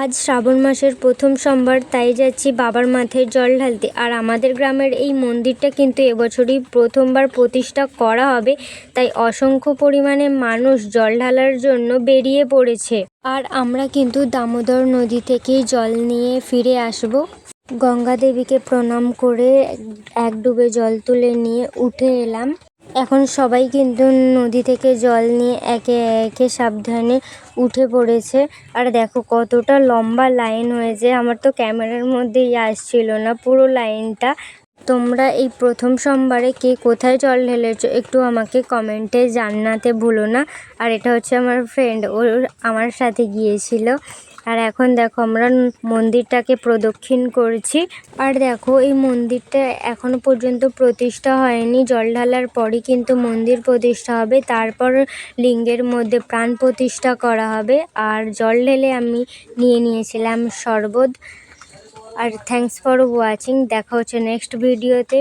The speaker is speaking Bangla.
আজ শ্রাবণ মাসের প্রথম সোমবার, তাই যাচ্ছি বাবার মাথায় জল ঢালতে। আর আমাদের গ্রামের এই মন্দিরটা কিন্তু এবছরই প্রথমবার প্রতিষ্ঠা করা হবে, তাই অসংখ্য পরিমাণে মানুষ জল ঢালার জন্য বেরিয়ে পড়েছে। আর আমরা কিন্তু দামোদর নদী থেকেই জল নিয়ে ফিরে আসব। গঙ্গা দেবীকে প্রণাম করে এক ডুবে জল তুলে নিয়ে উঠে এলাম। এখন সবাই কিন্তু নদী থেকে জল নিয়ে একে একে সাবধানে উঠে পড়েছে। আর দেখো কতটা লম্বা লাইন হয়েছে, আমার তো ক্যামেরার মধ্যেই আসছিল না পুরো লাইনটা। তোমরা এই প্রথম সোমবারে কে কোথায় জল ঢেলেছো একটু আমাকে কমেন্টে জানাতে ভুলো না। আর এটা হচ্ছে আমার ফ্রেন্ড, ওর আমার সাথে গিয়েছিল। আর এখন দেখো আমরা মন্দিরটাকে প্রদক্ষিণ করছি। আর দেখো এই মন্দিরটা এখনো পর্যন্ত প্রতিষ্ঠা হয়নি, জল ঢালার পরই কিন্তু মন্দির প্রতিষ্ঠা হবে, তারপর লিঙ্গের মধ্যে প্রাণ প্রতিষ্ঠা করা হবে। আর জল ঢেলে আমি নিয়ে নিয়েছিলাম শরবত। আর থ্যাঙ্কস ফর ওয়াচিং, দেখা হচ্ছে নেক্সট ভিডিওতে।